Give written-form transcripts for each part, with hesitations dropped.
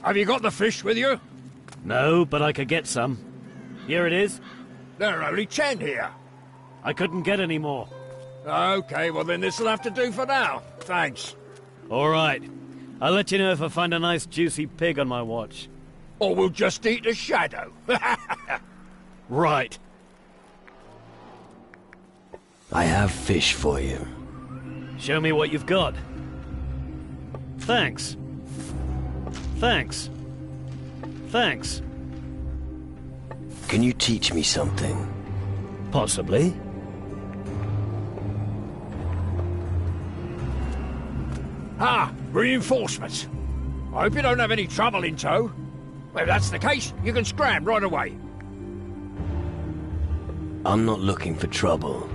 Have you got the fish with you? No, but I could get some. Here it is. There are only 10 here. I couldn't get any more. Okay, well then this'll have to do for now. Thanks. All right. I'll let you know if I find a nice juicy pig on my watch. Or we'll just eat a shadow. Right. I have fish for you. Show me what you've got. Thanks. Thanks. Thanks. Can you teach me something? Possibly. Ah, reinforcements. I hope you don't have any trouble in tow. Well, if that's the case, you can scram right away. I'm not looking for trouble.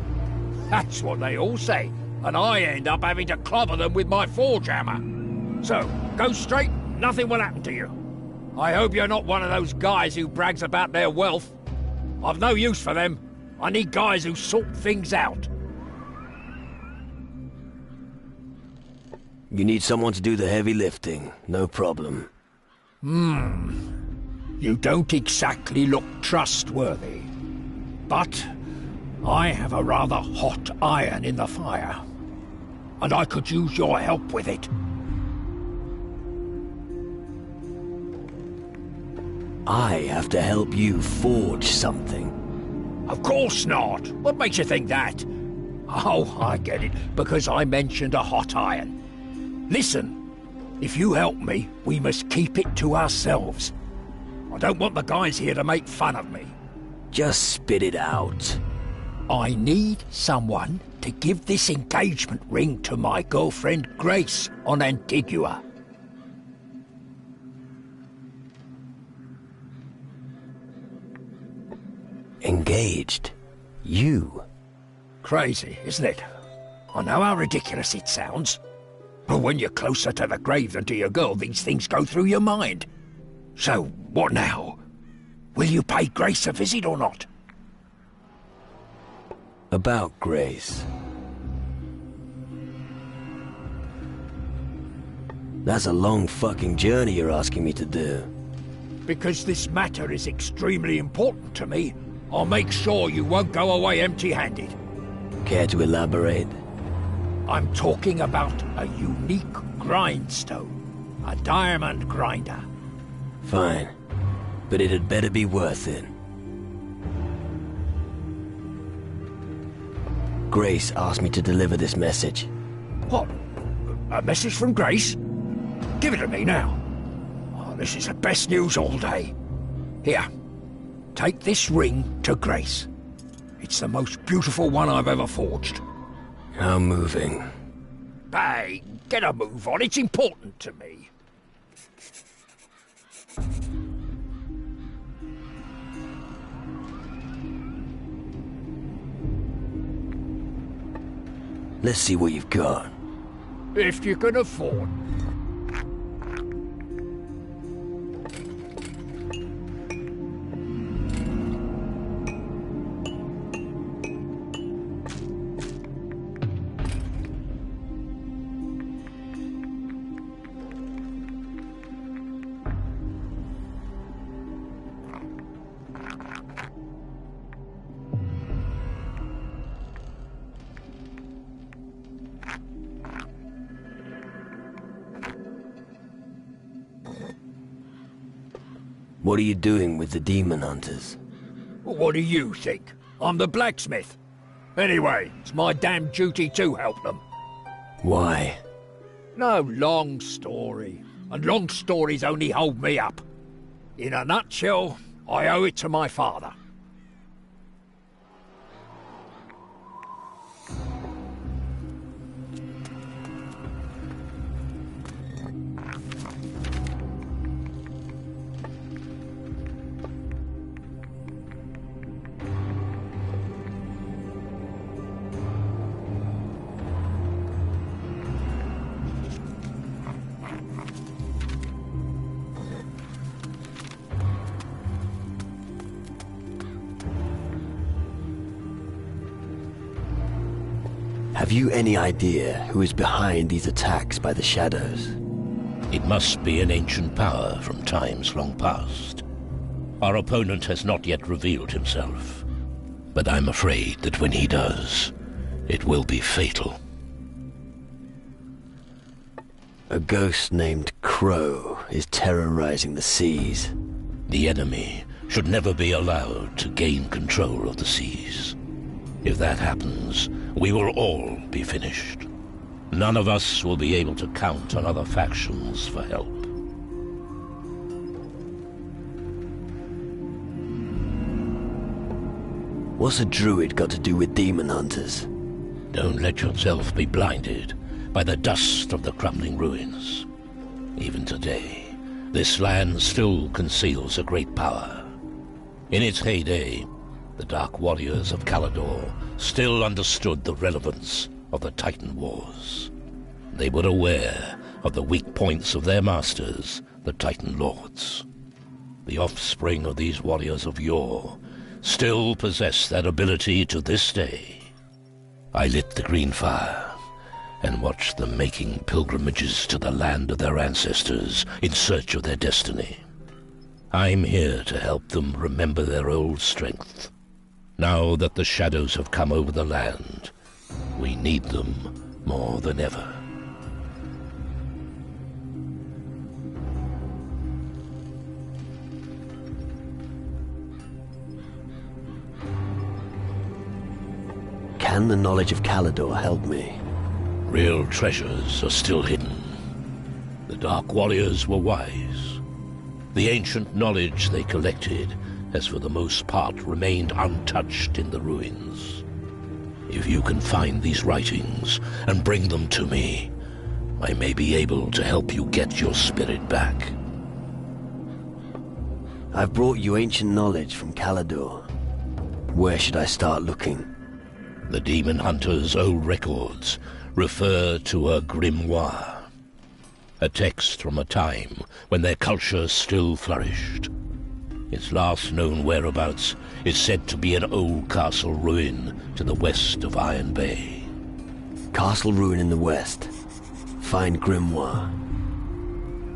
That's what they all say, and I end up having to clobber them with my forge hammer. So, go straight, nothing will happen to you. I hope you're not one of those guys who brags about their wealth. I've no use for them. I need guys who sort things out. You need someone to do the heavy lifting, no problem. You don't exactly look trustworthy. But I have a rather hot iron in the fire, and I could use your help with it. I have to help you forge something. Of course not. What makes you think that? Oh, I get it, because I mentioned a hot iron. Listen, if you help me, we must keep it to ourselves. I don't want the guys here to make fun of me. Just spit it out. I need someone to give this engagement ring to my girlfriend Grace on Antigua. Engaged? You? Crazy, isn't it? I know how ridiculous it sounds. But when you're closer to the grave than to your girl, these things go through your mind. So, what now? Will you pay Grace a visit or not? About Grace. That's a long fucking journey you're asking me to do. Because this matter is extremely important to me, I'll make sure you won't go away empty-handed. Care to elaborate? I'm talking about a unique grindstone. A diamond grinder. Fine. But it had better be worth it. Grace asked me to deliver this message. What? A message from Grace? Give it to me now. Oh, this is the best news all day. Here. Take this ring to Grace. It's the most beautiful one I've ever forged. How moving. Hey, get a move on. It's important to me. Let's see what you've got. If you can afford. What are you doing with the demon hunters? What do you think? I'm the blacksmith. Anyway, it's my damn duty to help them. Why? No long story. And long stories only hold me up. In a nutshell, I owe it to my father. Have you any idea who is behind these attacks by the shadows? It must be an ancient power from times long past. Our opponent has not yet revealed himself, but I'm afraid that when he does, it will be fatal. A ghost named Crow is terrorizing the seas. The enemy should never be allowed to gain control of the seas. If that happens, we will all be finished. None of us will be able to count on other factions for help. What's a druid got to do with demon hunters? Don't let yourself be blinded by the dust of the crumbling ruins. Even today, this land still conceals a great power. In its heyday, the Dark Warriors of Calador still understood the relevance of the Titan Wars. They were aware of the weak points of their masters, the Titan Lords. The offspring of these warriors of yore still possess that ability to this day. I lit the green fire and watched them making pilgrimages to the land of their ancestors in search of their destiny. I'm here to help them remember their old strength. Now that the shadows have come over the land, we need them more than ever. Can the knowledge of Calador help me? Real treasures are still hidden. The Dark Warriors were wise. The ancient knowledge they collected has for the most part remained untouched in the ruins. If you can find these writings and bring them to me, I may be able to help you get your spirit back. I've brought you ancient knowledge from Calador. Where should I start looking? The demon hunter's old records refer to a grimoire, a text from a time when their culture still flourished. Its last known whereabouts is said to be an old castle ruin to the west of Iron Bay. Castle ruin in the west. Find grimoire.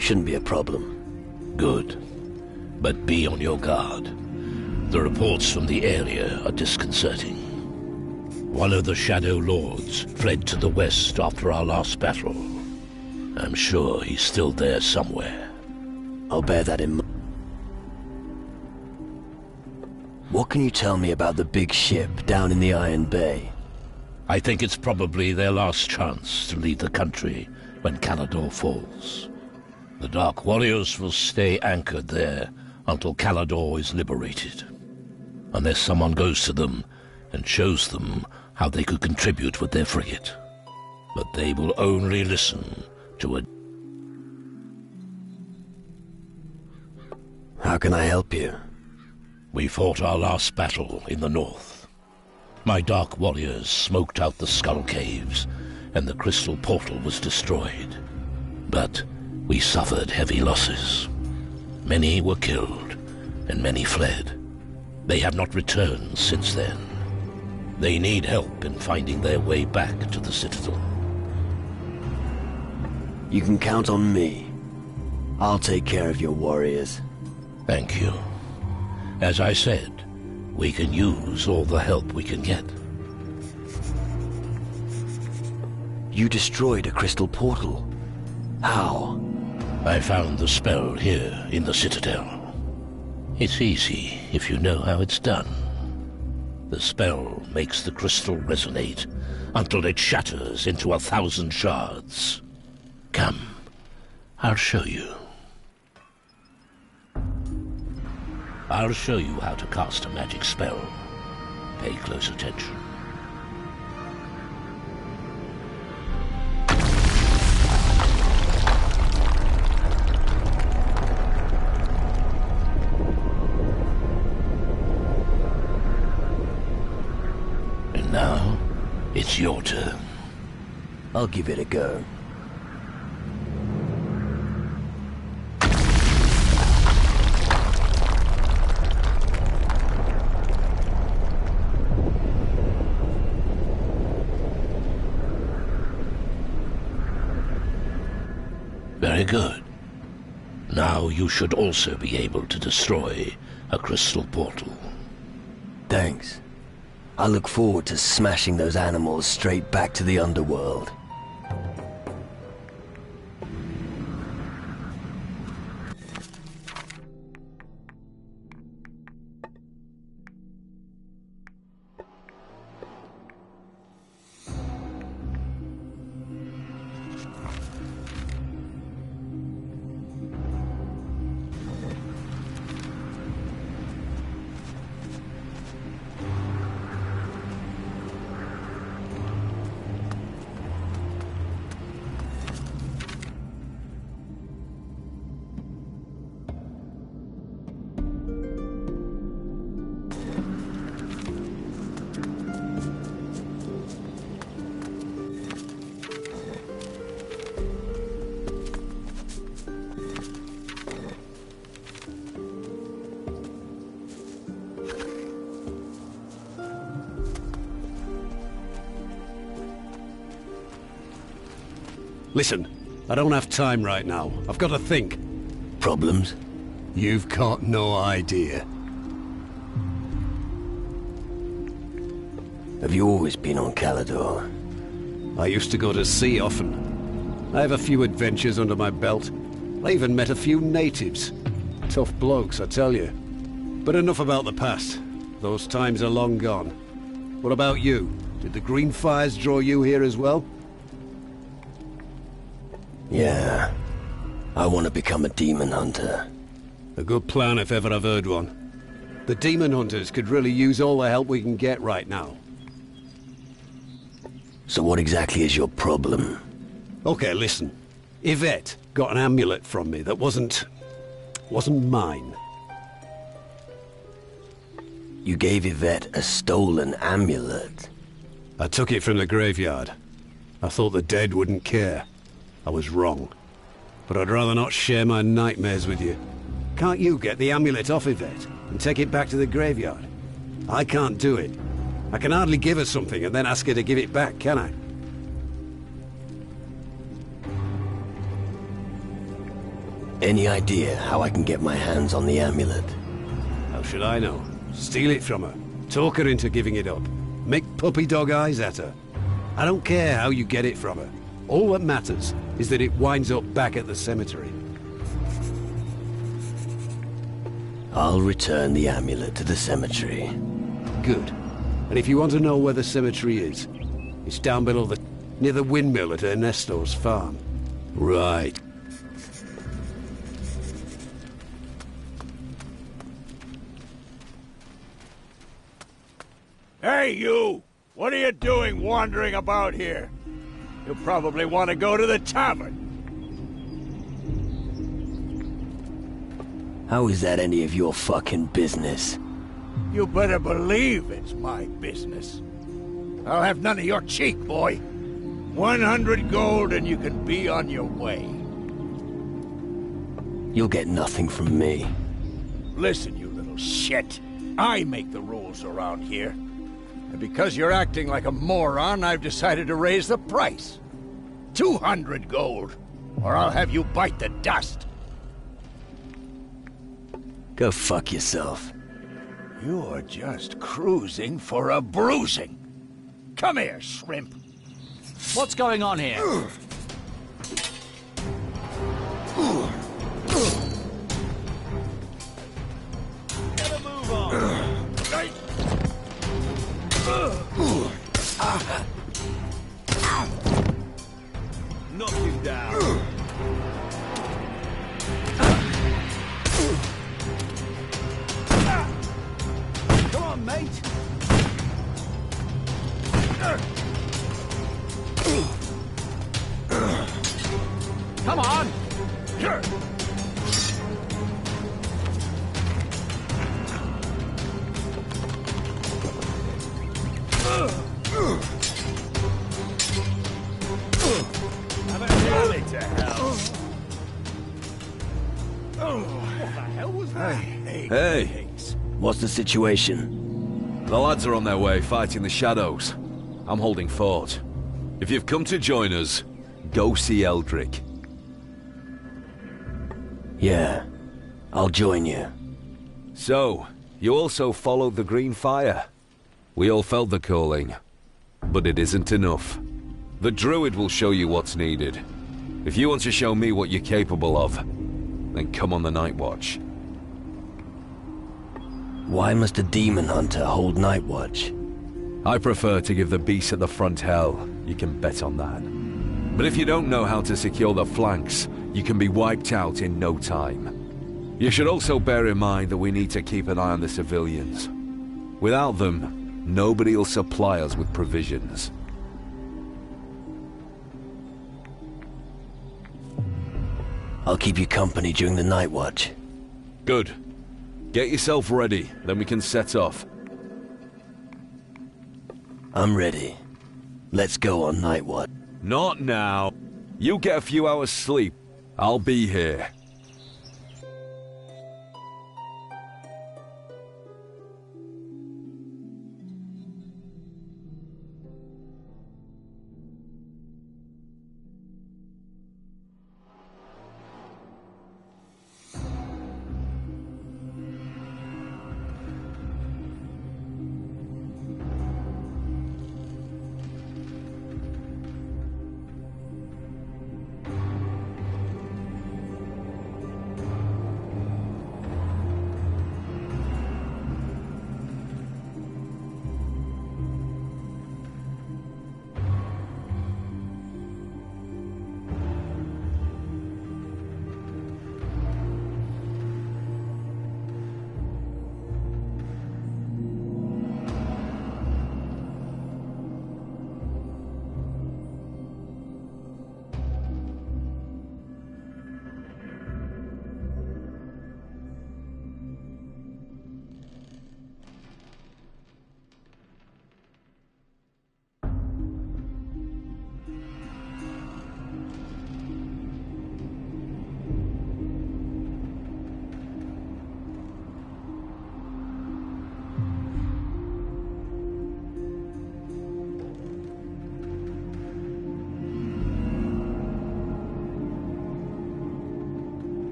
Shouldn't be a problem. Good. But be on your guard. The reports from the area are disconcerting. One of the Shadow Lords fled to the west after our last battle. I'm sure he's still there somewhere. I'll bear that in mind. What can you tell me about the big ship down in the Iron Bay? I think it's probably their last chance to leave the country when Calador falls. The Dark Warriors will stay anchored there until Calador is liberated. Unless someone goes to them and shows them how they could contribute with their frigate. But they will only listen to a... How can I help you? We fought our last battle in the north. My Dark Warriors smoked out the Skull Caves, and the Crystal Portal was destroyed. But we suffered heavy losses. Many were killed, and many fled. They have not returned since then. They need help in finding their way back to the Citadel. You can count on me. I'll take care of your warriors. Thank you. As I said, we can use all the help we can get. You destroyed a crystal portal. How? I found the spell here in the Citadel. It's easy if you know how it's done. The spell makes the crystal resonate until it shatters into 1,000 shards. Come, I'll show you. I'll show you how to cast a magic spell. Pay close attention. And now, it's your turn. I'll give it a go. Very Very good. Now you should also be able to destroy a crystal portal. Thanks. I look forward to smashing those animals straight back to the underworld. Listen, I don't have time right now. I've got to think. Problems? You've got no idea. Have you always been on Calador? I used to go to sea often. I have a few adventures under my belt. I even met a few natives. Tough blokes, I tell you. But enough about the past. Those times are long gone. What about you? Did the green fires draw you here as well? Yeah. I want to become a demon hunter. A good plan if ever I've heard one. The demon hunters could really use all the help we can get right now. So what exactly is your problem? Okay, listen. Yvette got an amulet from me that wasn't mine. You gave Yvette a stolen amulet? I took it from the graveyard. I thought the dead wouldn't care. I was wrong. But I'd rather not share my nightmares with you. Can't you get the amulet off Yvette and take it back to the graveyard? I can't do it. I can hardly give her something and then ask her to give it back, can I? Any idea how I can get my hands on the amulet? How should I know? Steal it from her. Talk her into giving it up. Make puppy dog eyes at her. I don't care how you get it from her. All that matters is that it winds up back at the cemetery. I'll return the amulet to the cemetery. Good. And if you want to know where the cemetery is, it's down below near the windmill at Ernesto's farm. Right. Hey, you! What are you doing wandering about here? You'll probably want to go to the tavern. How is that any of your fucking business? You better believe it's my business. I'll have none of your cheek, boy. 100 gold and you can be on your way. You'll get nothing from me. Listen, you little shit. I make the rules around here. And because you're acting like a moron, I've decided to raise the price. 200 gold, or I'll have you bite the dust. Go fuck yourself. You're just cruising for a bruising. Come here, shrimp. What's going on here? Get a move on. Knock him down. Come on, mate! Come on! Have a rally to hell. What the hell was that? Hey, What's the situation? the lads are on their way fighting the shadows. I'm holding fort. If you've come to join us, go see Eldrick. Yeah, I'll join you. So, you also followed the green fire. We all felt the calling, but it isn't enough. The druid will show you what's needed. If you want to show me what you're capable of, then come on the Night Watch. Why must a demon hunter hold night watch? I prefer to give the beast at the front hell. You can bet on that. But if you don't know how to secure the flanks, you can be wiped out in no time. You should also bear in mind that we need to keep an eye on the civilians. Without them, nobody will supply us with provisions. I'll keep you company during the night watch. Good. Get yourself ready, then we can set off. I'm ready. Let's go on night watch. Not now. You get a few hours sleep. I'll be here.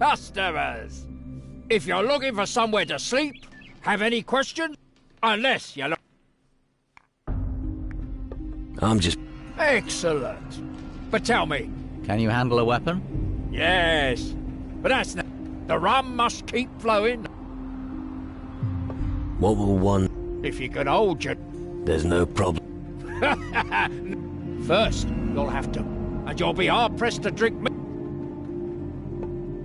customers. If you're looking for somewhere to sleep, have any questions? Unless you're I'm just... Excellent. But tell me. Can you handle a weapon? Yes. But that's not... The rum must keep flowing. What will one... If you can hold your... There's no problem. First, you'll have to. And you'll be hard-pressed to drink me.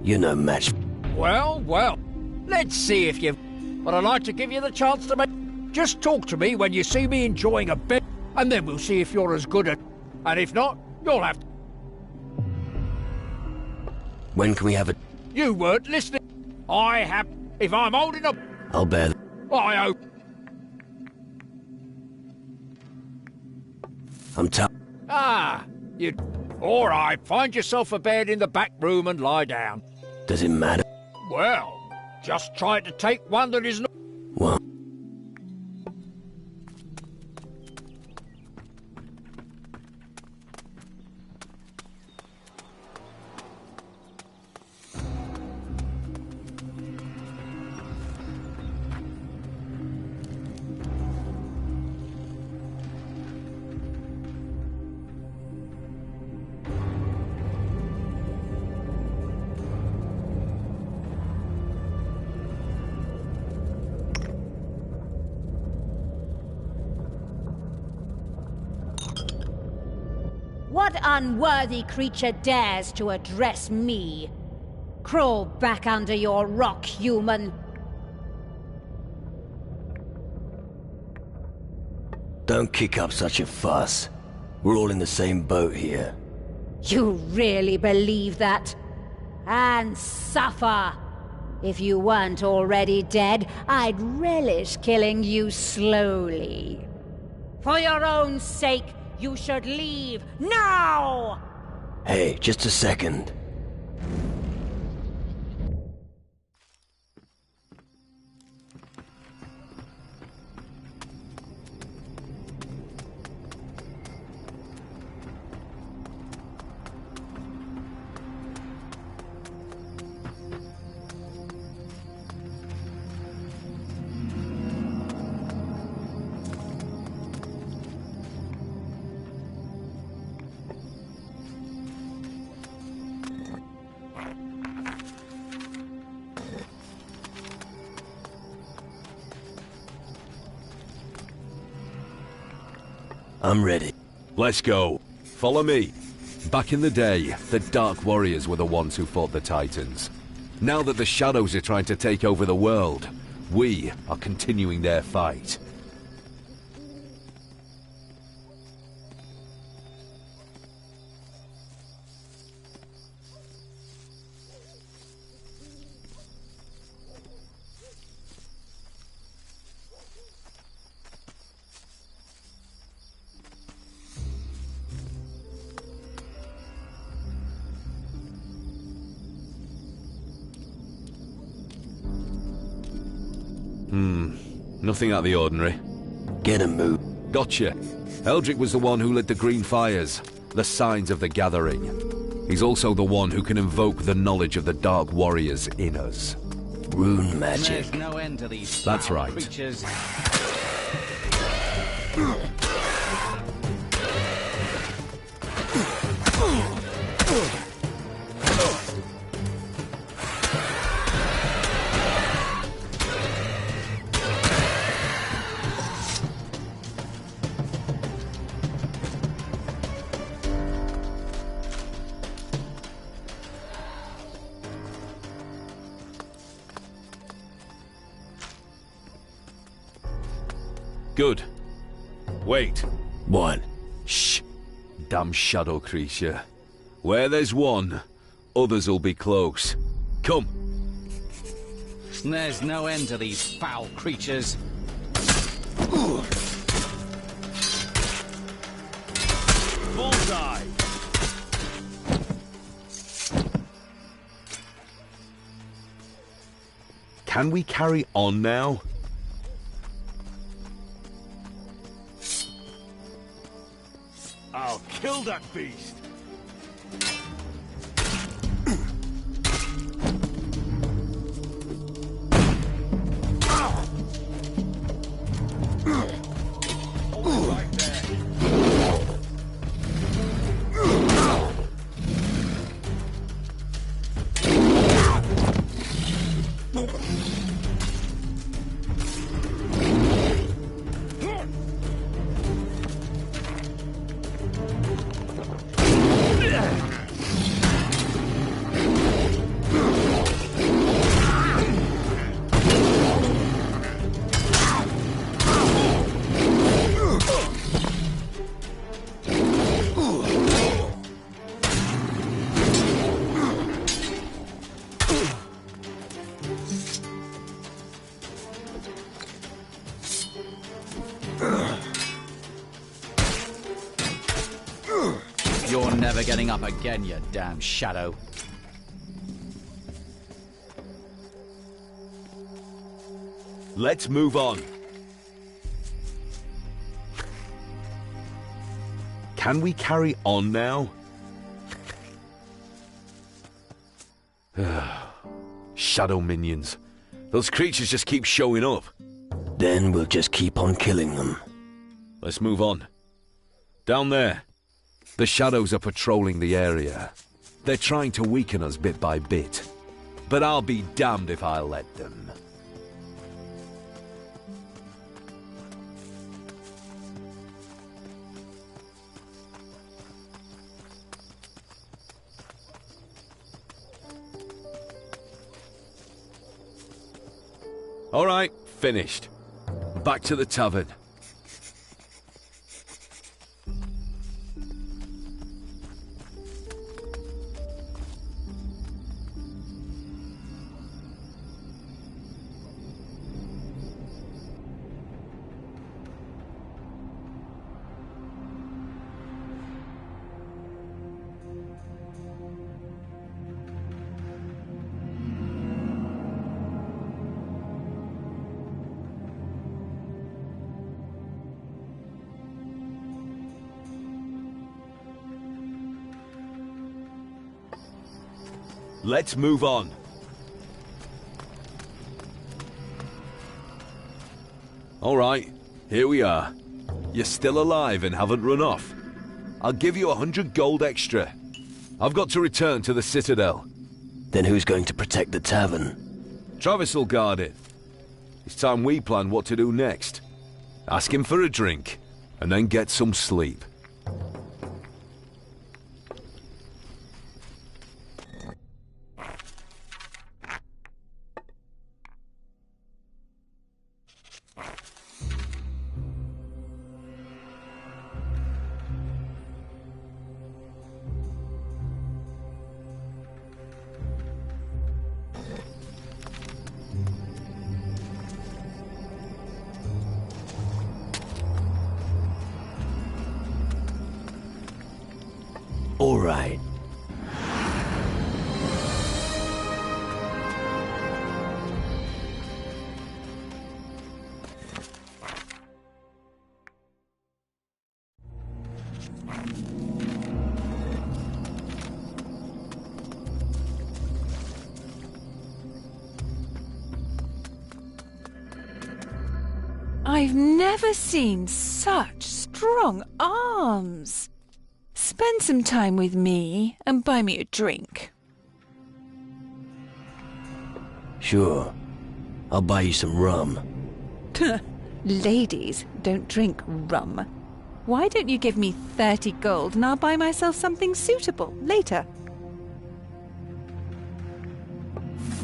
You're no match. Well, well. Let's see if you've... But I'd like to give you the chance to make... Just talk to me when you see me enjoying a bit, and then we'll see if you're as good at... And if not, you'll have to... When can we have it? You weren't listening. I have... If I'm holding up... I'll bear that. I hope... I'm tired. Ah, you... All right, find yourself a bed in the back room and lie down. Does it matter? Well, just try to take one that is not... Well... What unworthy creature dares to address me? Crawl back under your rock, human. Don't kick up such a fuss. We're all in the same boat here. You really believe that? And suffer! If you weren't already dead, I'd relish killing you slowly. For your own sake, you should leave now! Hey, just a second. I'm ready. Let's go. Follow me. Back in the day, the Dark Warriors were the ones who fought the Titans. Now that the Shadows are trying to take over the world, we are continuing their fight. Nothing out of the ordinary. Get a move. Gotcha. Eldrick was the one who lit the green fires, the signs of the gathering. He's also the one who can invoke the knowledge of the Dark Warriors in us. Rune magic. There's no end to these That's foul right. creatures. Good. Wait. What? Shh. Damn shadow creature. Where there's one, others will be close. Come. There's no end to these foul creatures. Bullseye! Can we carry on now? I'll kill that beast! Never getting up again, you damn shadow. Let's move on. Can we carry on now? Shadow minions. Those creatures just keep showing up. Then we'll just keep on killing them. Let's move on. Down there. The shadows are patrolling the area. They're trying to weaken us bit by bit. But I'll be damned if I'll let them. All right, finished. Back to the tavern. Let's move on. All right, here we are. You're still alive and haven't run off. I'll give you 100 gold extra. I've got to return to the Citadel. Then who's going to protect the tavern? Travis will guard it. It's time we plan what to do next. Ask him for a drink, and then get some sleep. All right. I've never seen such strong arms. Spend some time with me and buy me a drink. Sure. I'll buy you some rum. Ladies don't drink rum. Why don't you give me 30 gold and I'll buy myself something suitable later?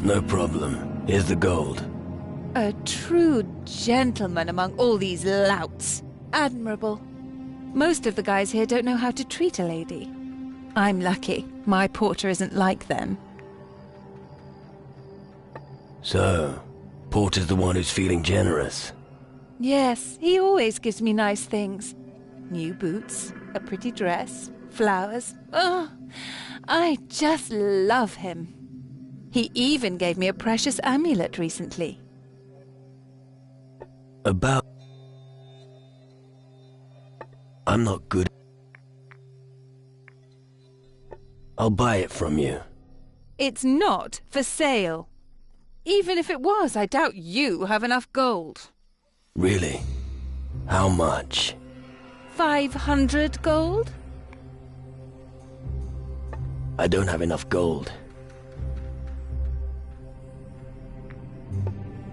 No problem. Here's the gold. A true gentleman among all these louts. Admirable. Most of the guys here don't know how to treat a lady. I'm lucky. My porter isn't like them. So, Porter's the one who's feeling generous. Yes, he always gives me nice things. New boots, a pretty dress, flowers. Oh, I just love him. He even gave me a precious amulet recently. About... I'm not good. I'll buy it from you. It's not for sale. Even if it was, I doubt you have enough gold. Really? How much? 500 gold? I don't have enough gold.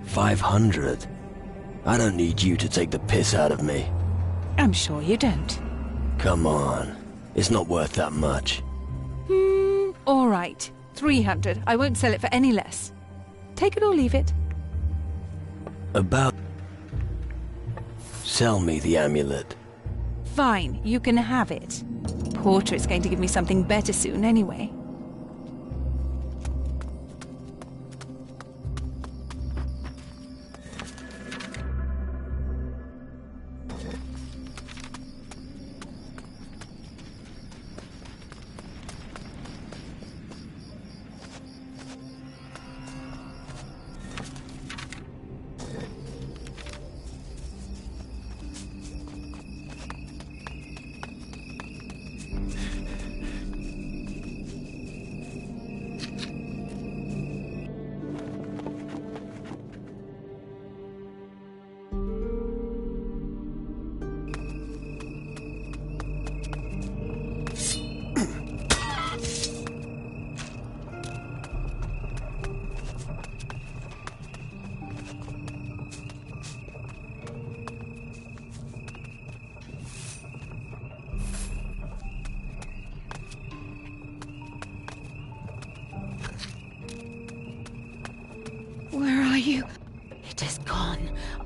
500? I don't need you to take the piss out of me. I'm sure you don't. Come on. It's not worth that much. All right. 300. I won't sell it for any less. Take it or leave it. About... Sell me the amulet. Fine, you can have it. Porter is going to give me something better soon anyway.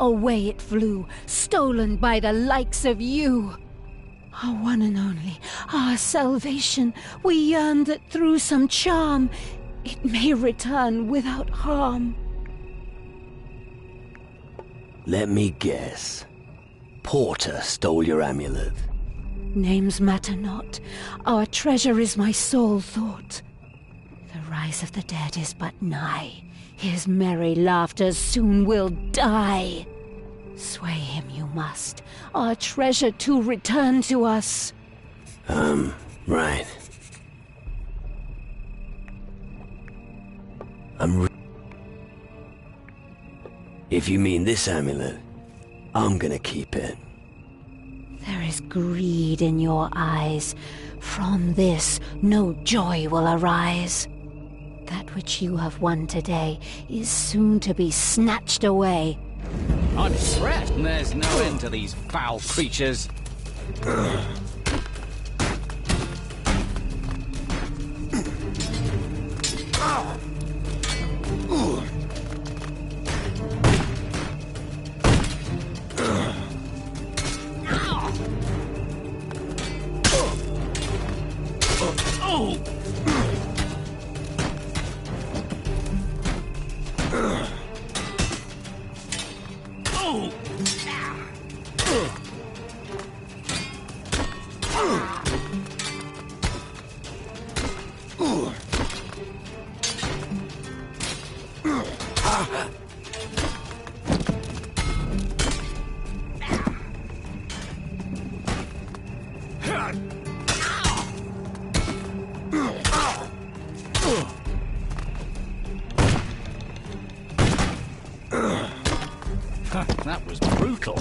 away it flew, stolen by the likes of you. Our one and only, our salvation, we yearn that through some charm, it may return without harm. Let me guess. Porter stole your amulet. Names matter not. Our treasure is my sole thought. The rise of the dead is but nigh. His merry laughter soon will die. Sway him you must, our treasure to return to us. Right. If you mean this amulet, I'm gonna keep it. There is greed in your eyes. From this, no joy will arise. That which you have won today is soon to be snatched away. I'm impressed. There's no end to these foul creatures. That was brutal.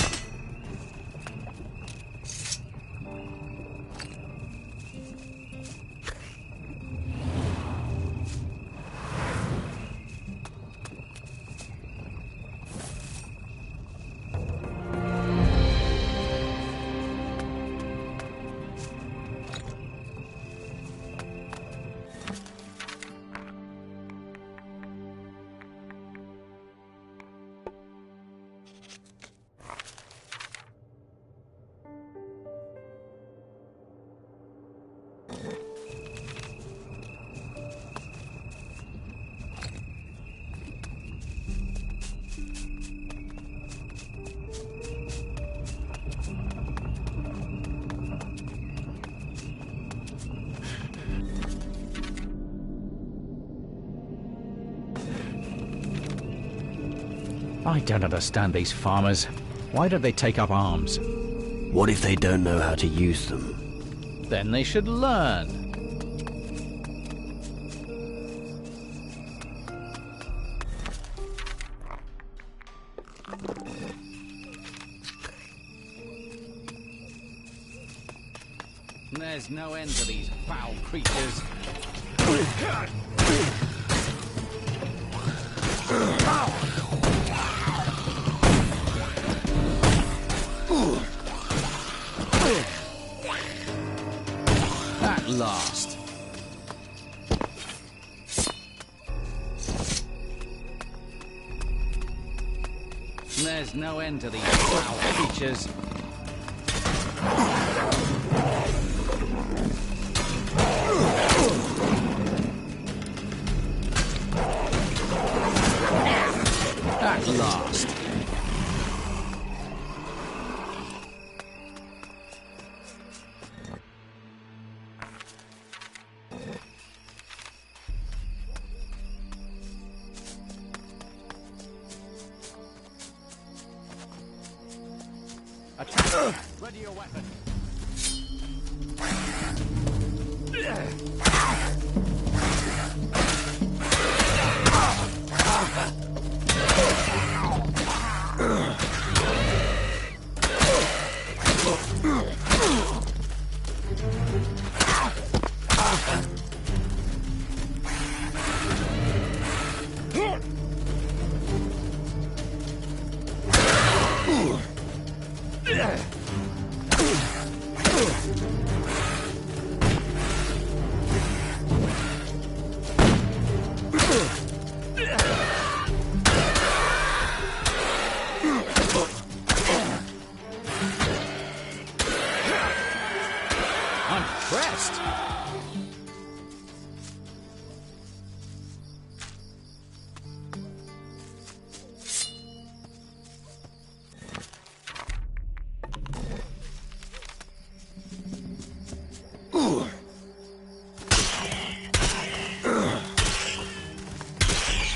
I don't understand these farmers. Why don't they take up arms? What if they don't know how to use them? Then they should learn. There's no end to these foul creatures. At last. There's no end to these foul creatures. At last. Attack! Ready your weapon. impressed.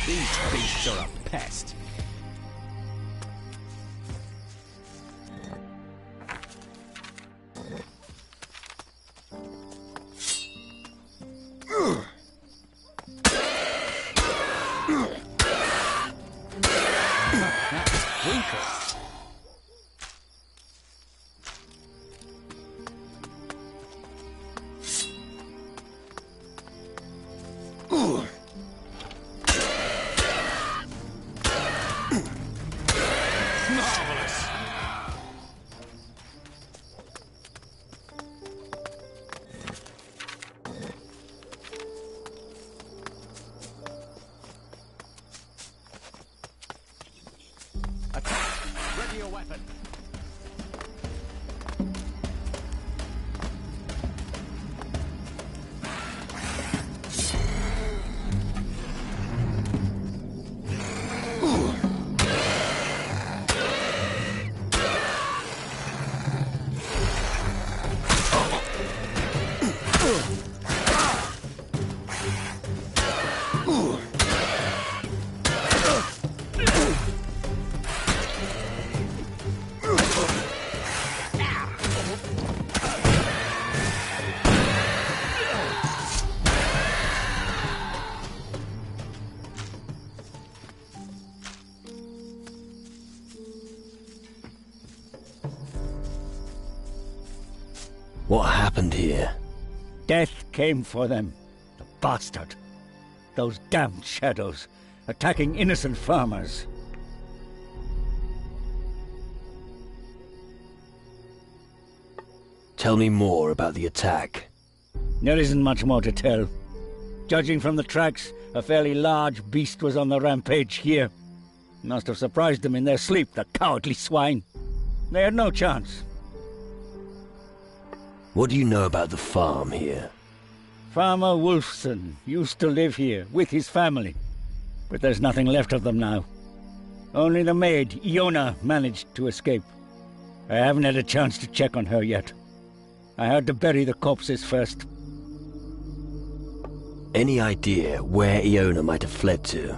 These beasts are a pest. Ready your weapon. What happened here? Death came for them. The bastard. Those damned shadows, attacking innocent farmers. Tell me more about the attack. There isn't much more to tell. Judging from the tracks, a fairly large beast was on the rampage here. Must have surprised them in their sleep, the cowardly swine. They had no chance. What do you know about the farm here? Farmer Wolfson used to live here with his family, but there's nothing left of them now. Only the maid, Iona, managed to escape. I haven't had a chance to check on her yet. I had to bury the corpses first. Any idea where Iona might have fled to?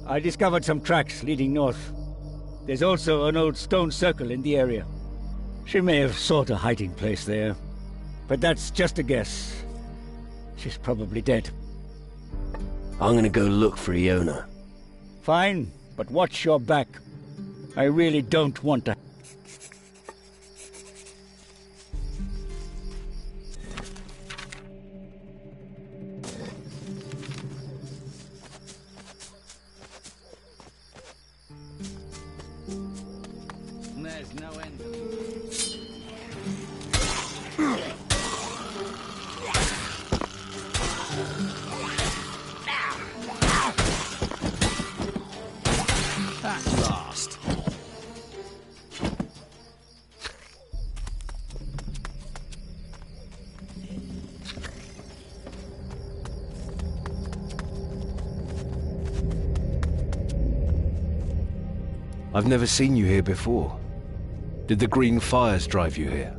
I discovered some tracks leading north. There's also an old stone circle in the area. She may have sought a hiding place there, but that's just a guess. She's probably dead. I'm gonna go look for Iona. Fine, but watch your back. I really don't want to... There's no end. At last. I've never seen you here before. Did the green fires drive you here?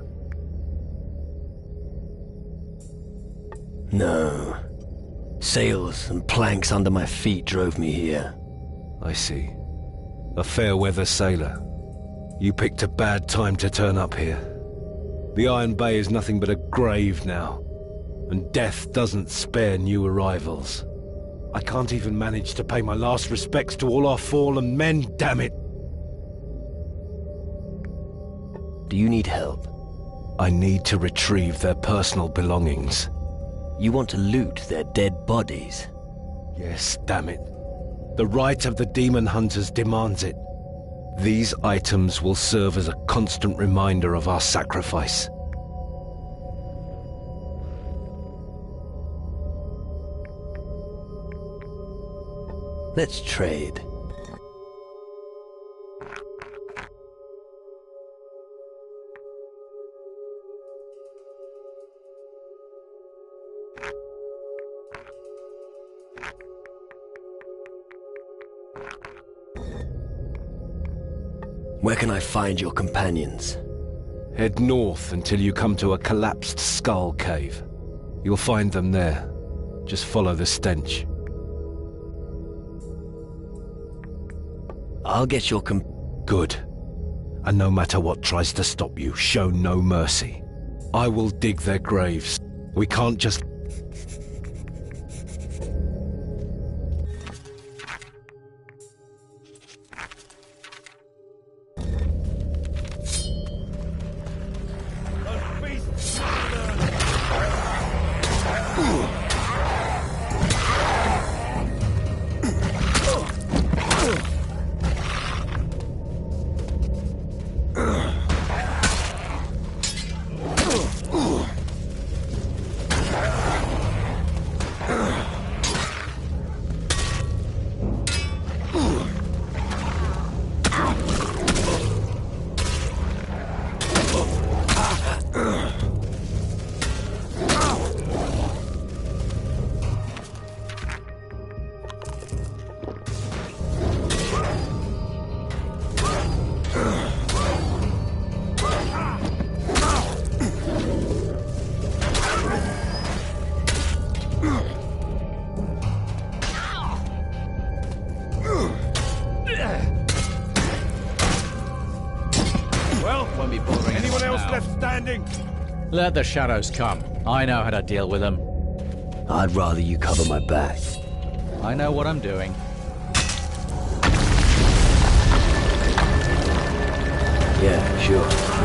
No. Sails and planks under my feet drove me here. I see. A fair-weather sailor. You picked a bad time to turn up here. The Iron Bay is nothing but a grave now, and death doesn't spare new arrivals. I can't even manage to pay my last respects to all our fallen men, damn it! Do you need help? I need to retrieve their personal belongings. You want to loot their dead bodies? Yes, damn it. The right of the demon hunters demands it. These items will serve as a constant reminder of our sacrifice. Let's trade. Where can I find your companions? Head north until you come to a collapsed skull cave. You'll find them there. Just follow the stench. I'll get your Good. And no matter what tries to stop you, show no mercy. I will dig their graves. We can't just... Let the shadows come. I know how to deal with them. I'd rather you cover my back. I know what I'm doing. Yeah, sure.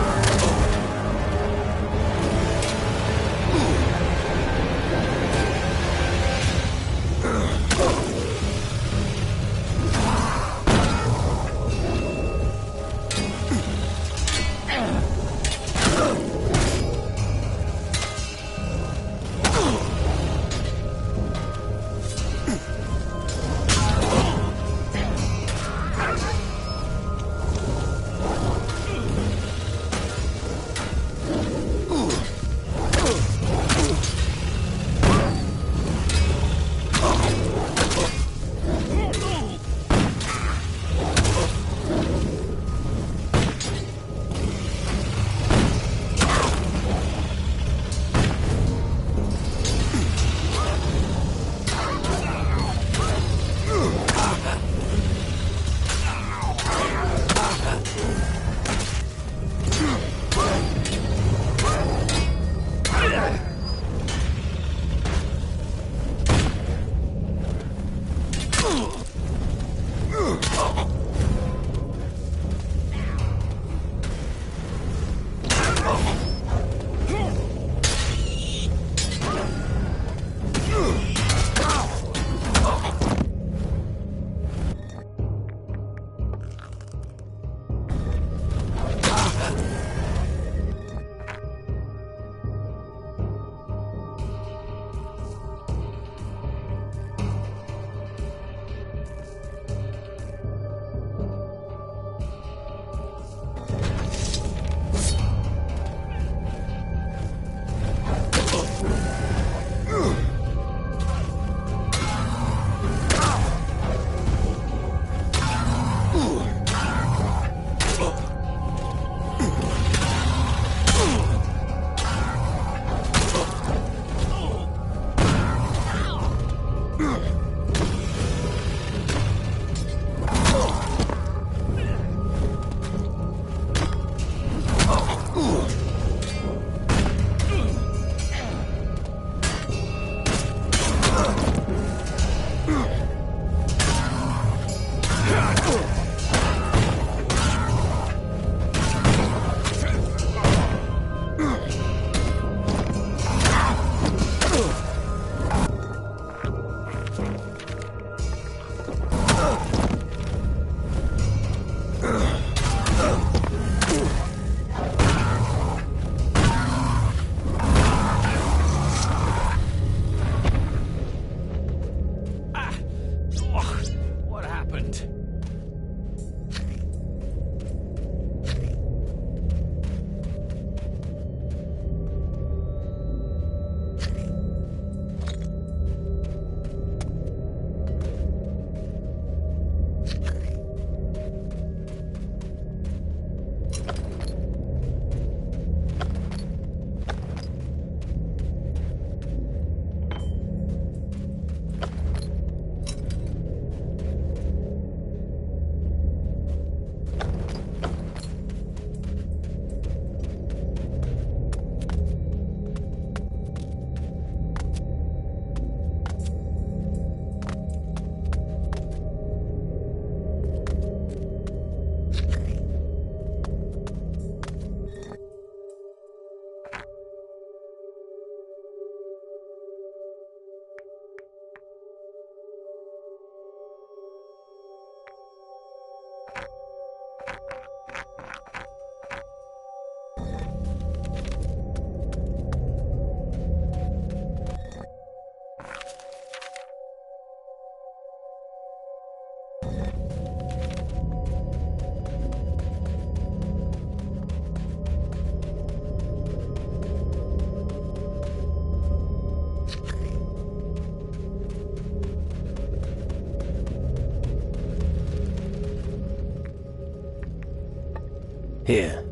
Here.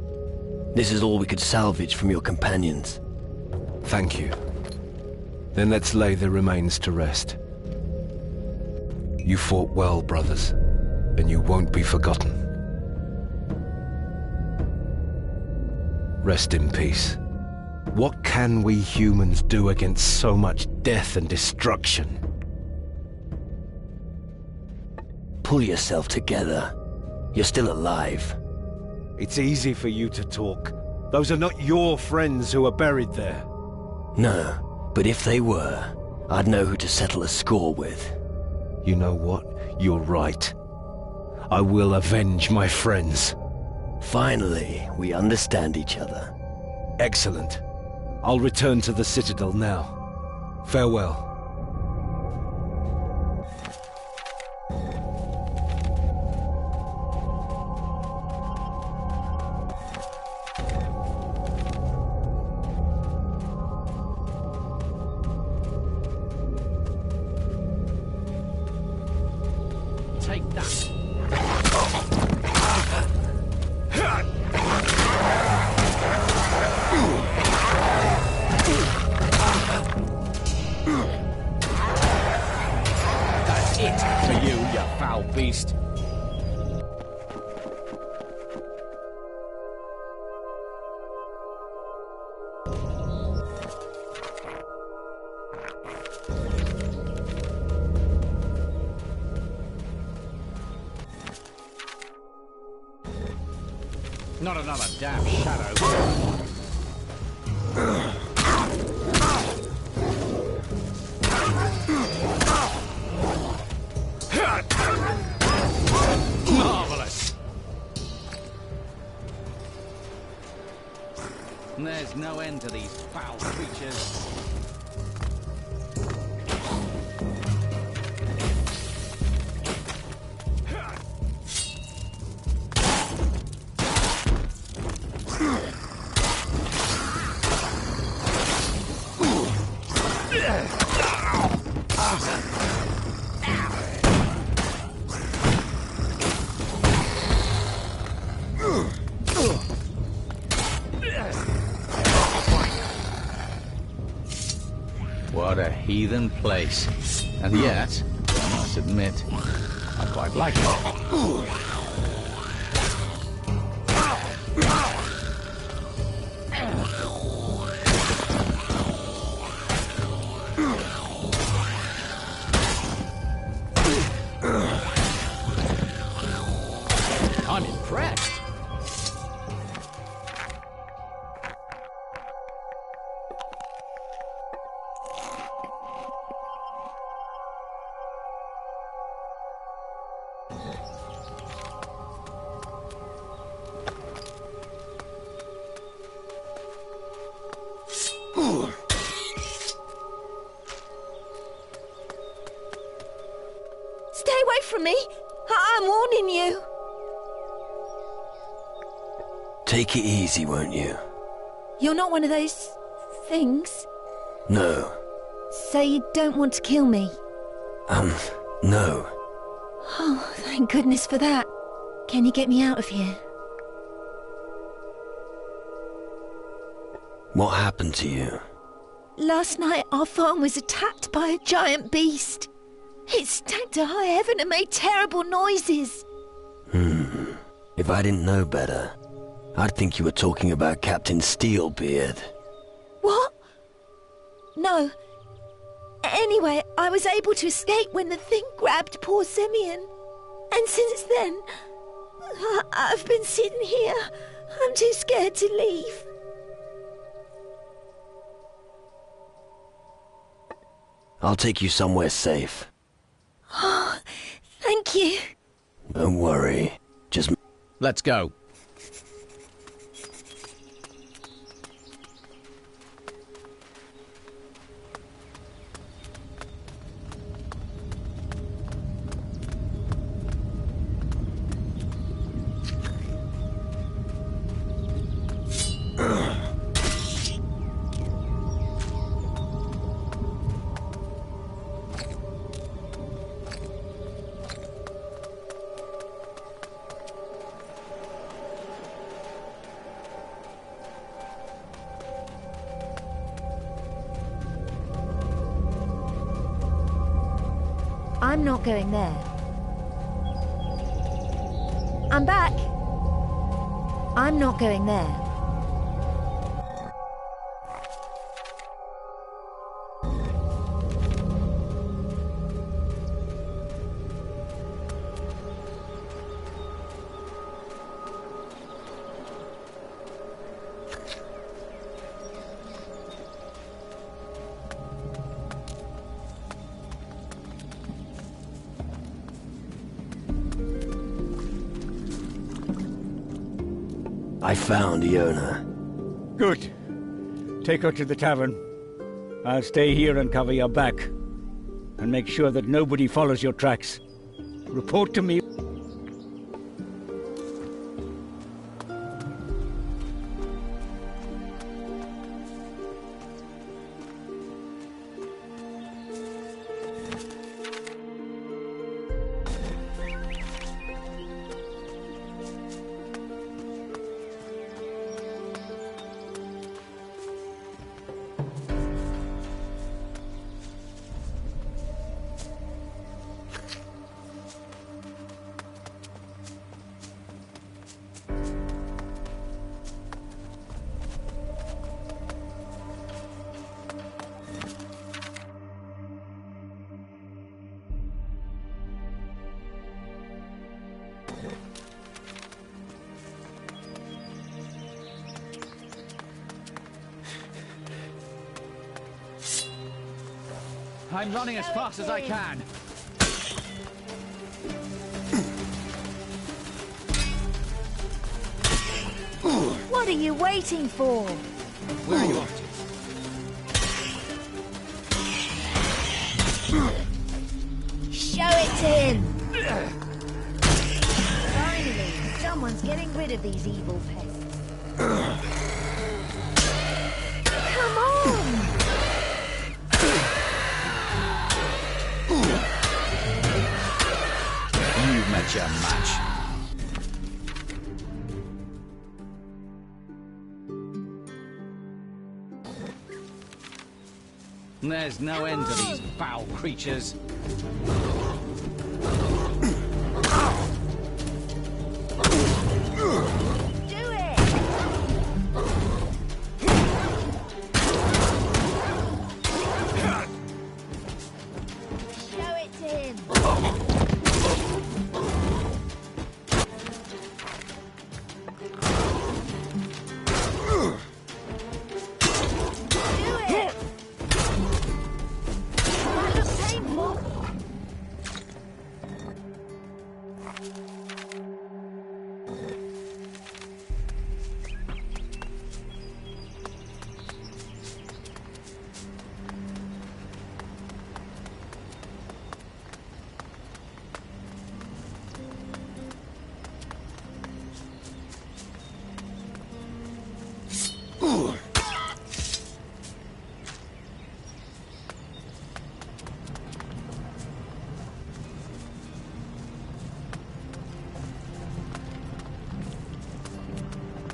This is all we could salvage from your companions. Thank you. Then let's lay the remains to rest. You fought well, brothers, and you won't be forgotten. Rest in peace. What can we humans do against so much death and destruction? Pull yourself together. You're still alive. It's easy for you to talk. Those are not your friends who are buried there. No, but if they were, I'd know who to settle a score with. You know what? You're right. I will avenge my friends. Finally, we understand each other. Excellent. I'll return to the Citadel now. Farewell. Take that. That's it for you, you foul beast. Not another damn shadow. Marvelous. There's no end to these foul creatures. What a heathen place. And yet, I must admit, I quite like it. I'm impressed. Stay away from me! I'm warning you! Take it easy, won't you? You're not one of those... things? No. So you don't want to kill me? No. Oh, thank goodness for that. Can you get me out of here? What happened to you? Last night our farm was attacked by a giant beast. It stank to high heaven and made terrible noises. If I didn't know better, I'd think you were talking about Captain Steelbeard. What? No. Anyway, I was able to escape when the thing grabbed poor Simeon. And since then, I've been sitting here. I'm too scared to leave. I'll take you somewhere safe. Oh, thank you. Don't worry. Just... Let's go. I'm not going there. I'm back. I'm not going there. I found Iona. Good. Take her to the tavern. I'll stay here and cover your back. And make sure that nobody follows your tracks. Report to me. I'm running as fast as I can. What are you waiting for? Where are you off to? Show it to him! Finally, someone's getting rid of these evil pests. Come on! You've met your match. There's no end to these foul creatures.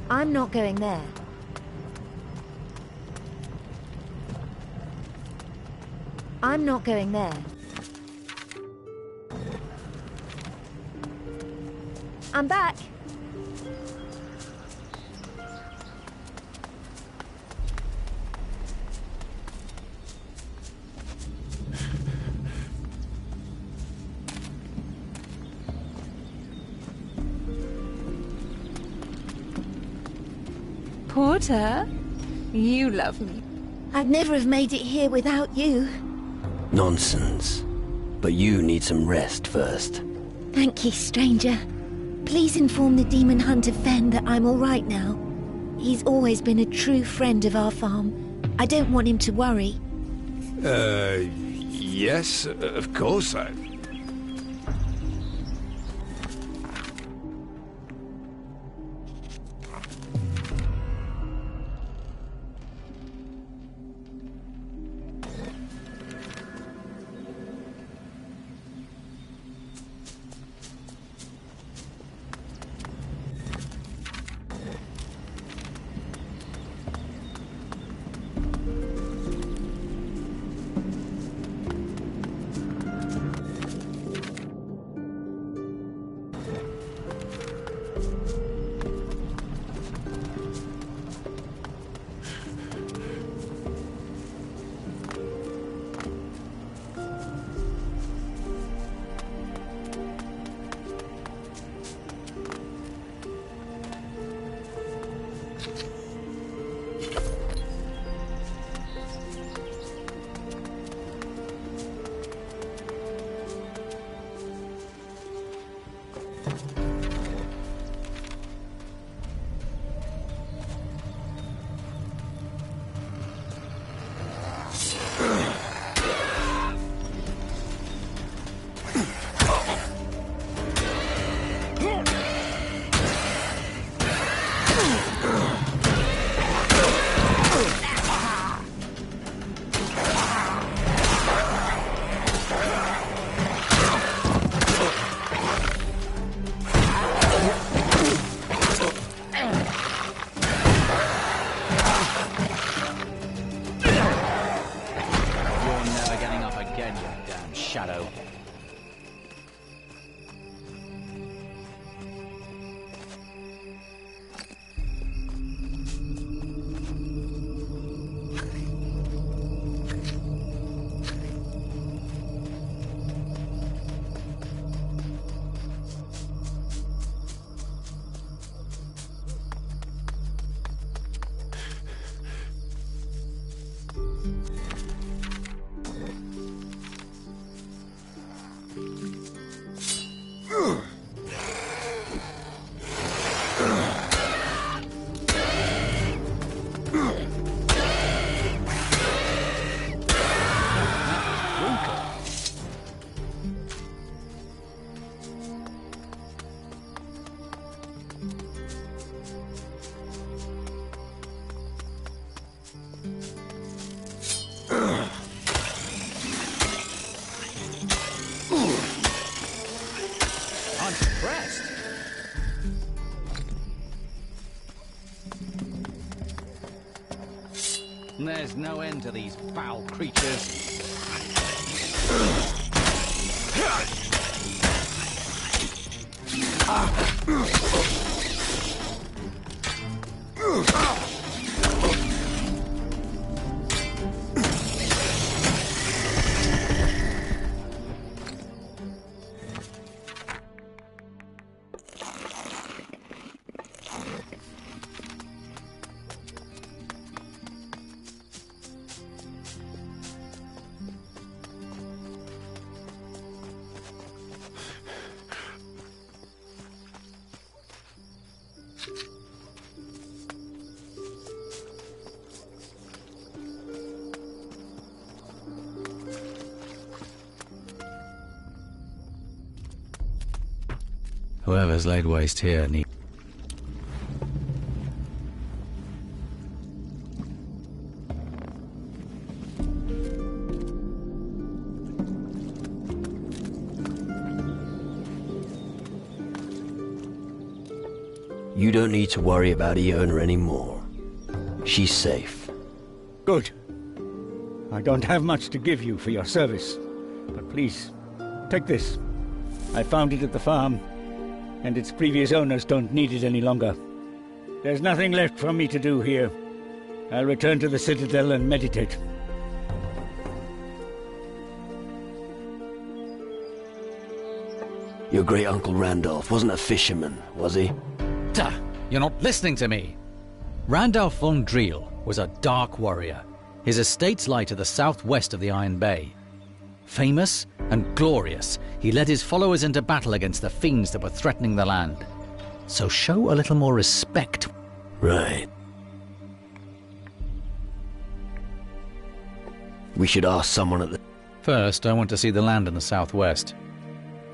I'm not going there. I'm not going there. I'm back. Porter, you love me. I'd never have made it here without you. Nonsense. But you need some rest first. Thank you, stranger. Please inform the demon hunter Fen that I'm all right now. He's always been a true friend of our farm. I don't want him to worry. Yes, of course. shadow. I'm impressed. There's no end to these foul creatures. Whoever's laid waste here needs... You don't need to worry about Iona anymore. She's safe. Good. I don't have much to give you for your service, but please, take this. I found it at the farm, and its previous owners don't need it any longer. There's nothing left for me to do here. I'll return to the Citadel and meditate. Your great-uncle Randolph wasn't a fisherman, was he? Duh! You're not listening to me! Randolph von Driel was a dark warrior. His estates lie to the southwest of the Iron Bay. Famous and glorious, he led his followers into battle against the fiends that were threatening the land. So show a little more respect. Right. We should ask someone at the... First, I want to see the land in the southwest.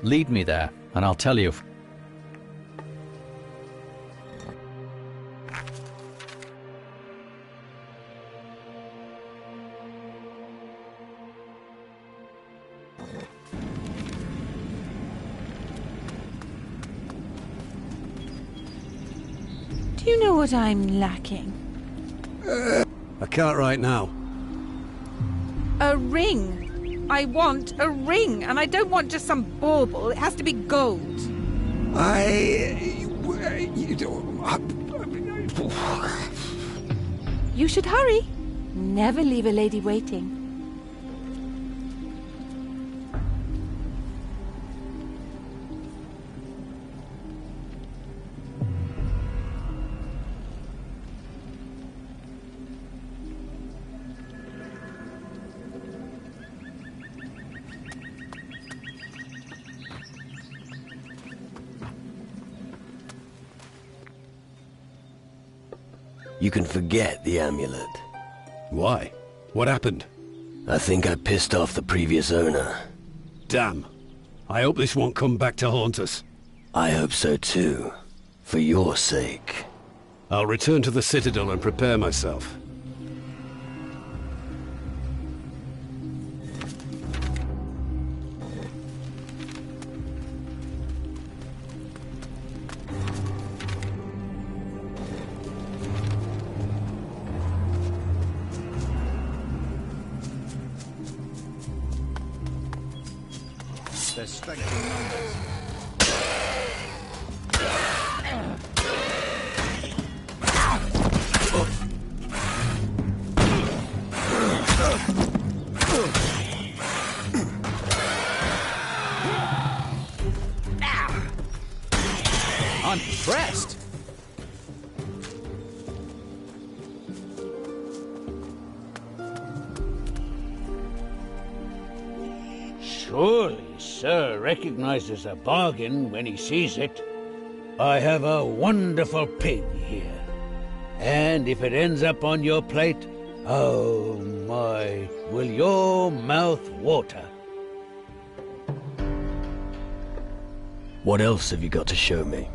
Lead me there, and I'll tell you. Do you know what I'm lacking? I can't right now. A ring. I want a ring, and I don't want just some bauble. It has to be gold. You should hurry. Never leave a lady waiting. You can forget the amulet. Why? What happened? I think I pissed off the previous owner. Damn. I hope this won't come back to haunt us. I hope so too. For your sake. I'll return to the Citadel and prepare myself. the strength in numbers. I'm impressed. Surely, sir recognizes a bargain when he sees it. I have a wonderful pig here. And if it ends up on your plate, oh my, will your mouth water? What else have you got to show me?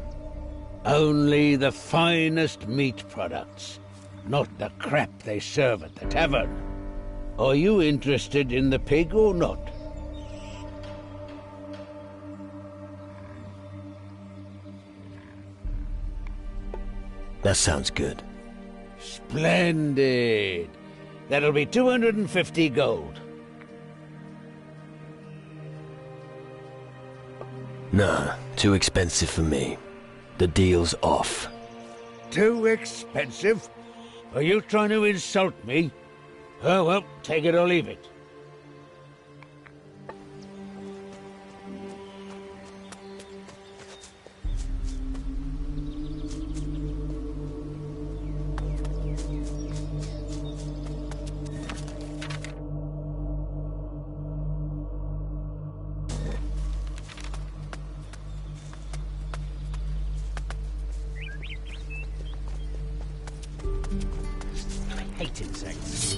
Only the finest meat products, not the crap they serve at the tavern. Are you interested in the pig or not? That sounds good. Splendid. That'll be 250 gold. Nah, too expensive for me. The deal's off. Too expensive? Are you trying to insult me? Oh, well, take it or leave it. I hate insects.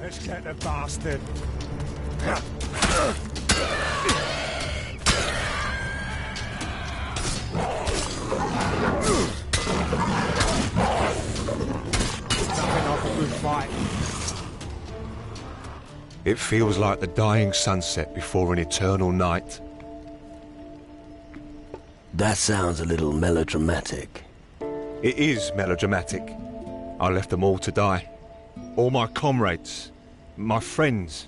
Let's get the bastard. Nothing like a good fight. It feels like the dying sunset before an eternal night. That sounds a little melodramatic. It is melodramatic. I left them all to die. All my comrades, my friends.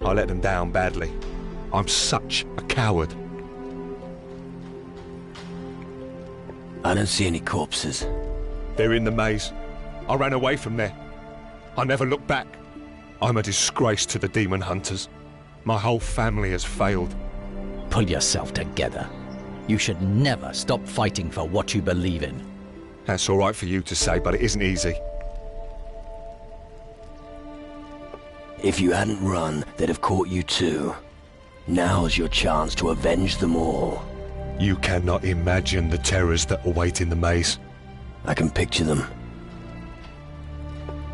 I let them down badly. I'm such a coward. I don't see any corpses. They're in the maze. I ran away from there. I never looked back. I'm a disgrace to the demon hunters. My whole family has failed. Pull yourself together. You should never stop fighting for what you believe in. That's all right for you to say, but it isn't easy. If you hadn't run, they'd have caught you too. Now's your chance to avenge them all. You cannot imagine the terrors that await in the maze. I can picture them.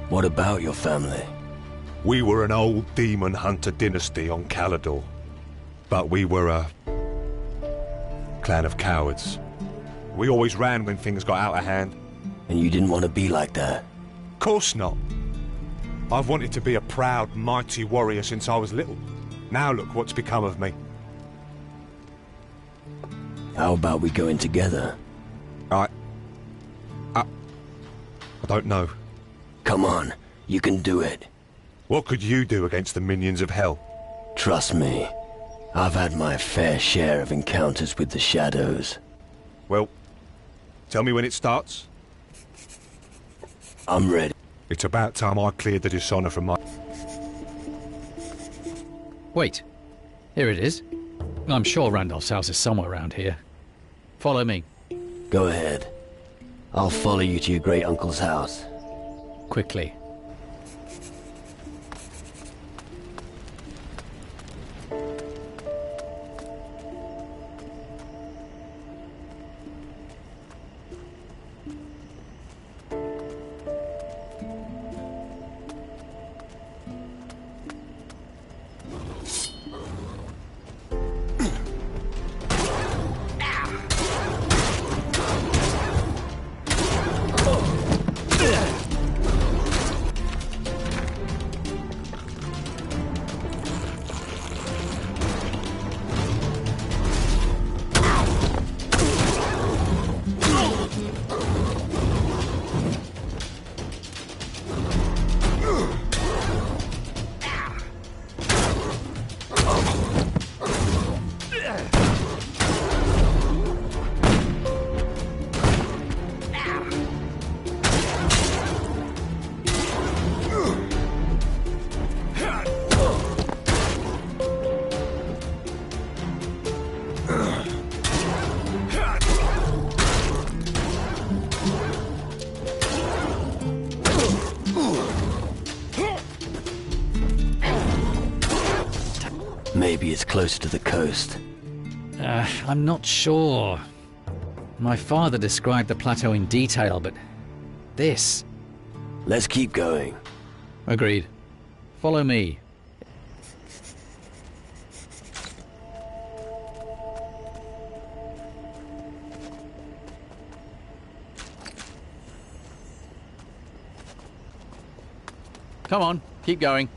What about your family? We were an old demon hunter dynasty on Calador. But we were a clan of cowards. We always ran when things got out of hand. And you didn't want to be like that? Course not. I've wanted to be a proud, mighty warrior since I was little. Now look what's become of me. How about we go in together? I don't know. Come on, you can do it. What could you do against the minions of hell? Trust me, I've had my fair share of encounters with the shadows. Well, tell me when it starts. I'm ready. It's about time I cleared the dishonor from my... Wait. Here it is. I'm sure Randolph's house is somewhere around here. Follow me. Go ahead. I'll follow you to your great uncle's house. Quickly. Maybe it's closer to the coast. I'm not sure. My father described the plateau in detail, but this... Let's keep going. Agreed. Follow me. Come on, keep going.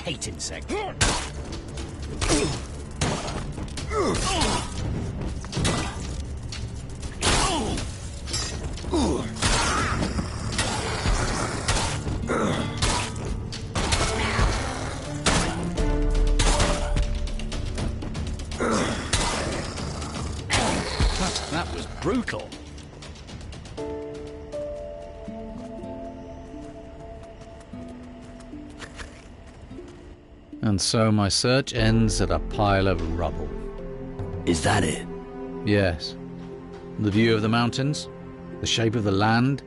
I hate insects. That was brutal. And so my search ends at a pile of rubble. Is that it? Yes. The view of the mountains, the shape of the land,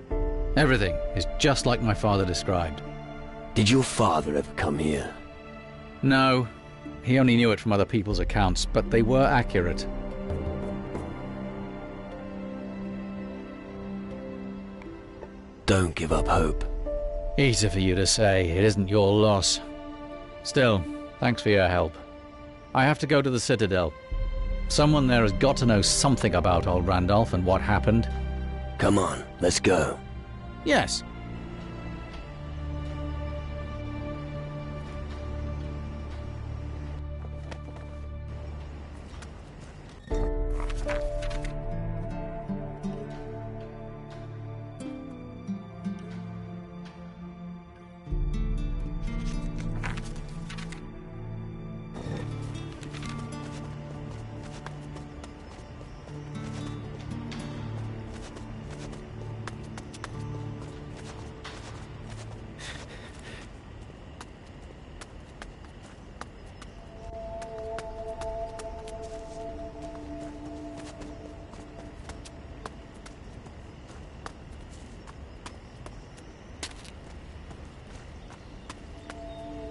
everything is just like my father described. Did your father ever come here? No, he only knew it from other people's accounts, but they were accurate. Don't give up hope. Easy for you to say, it isn't your loss. Still, thanks for your help. I have to go to the Citadel. Someone there has got to know something about old Randolph and what happened. Come on, let's go. Yes.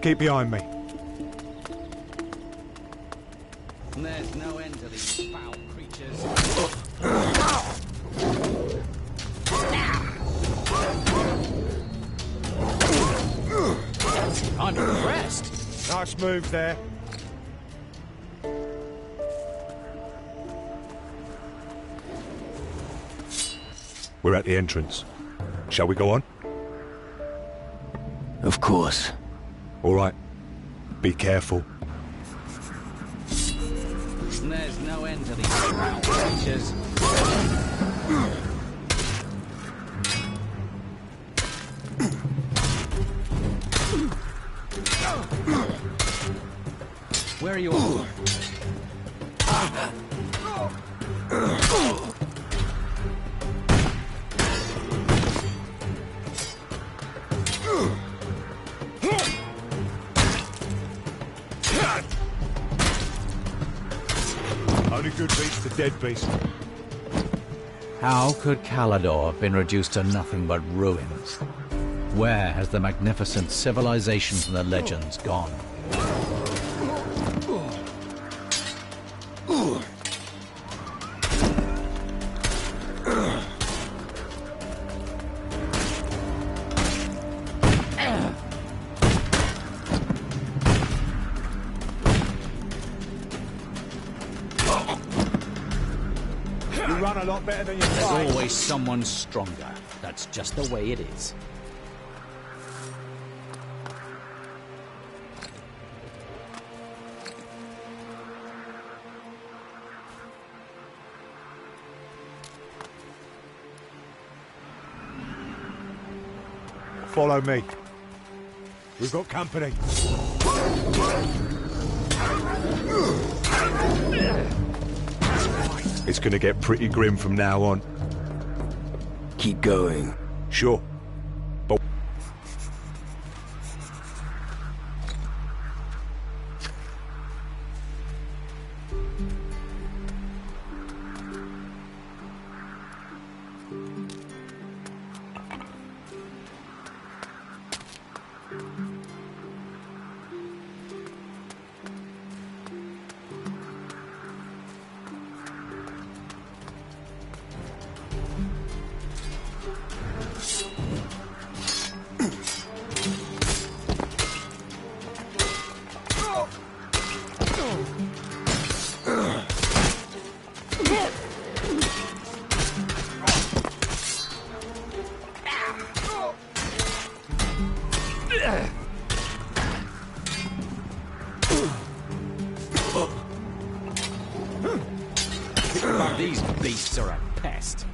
Keep behind me. There's no end to these foul creatures. I'm impressed. Nice move there. We're at the entrance. Shall we go on? Of course. All right. Be careful. There's no end to these foul creatures. Where are you off? Only good beats the dead beast. How could Calador have been reduced to nothing but ruins? Where has the magnificent civilization from the legends gone? You run a lot better than you fight. There's always someone stronger. That's just the way it is. Follow me. We've got company. It's gonna get pretty grim from now on. Keep going. Sure. But These beasts are a pest.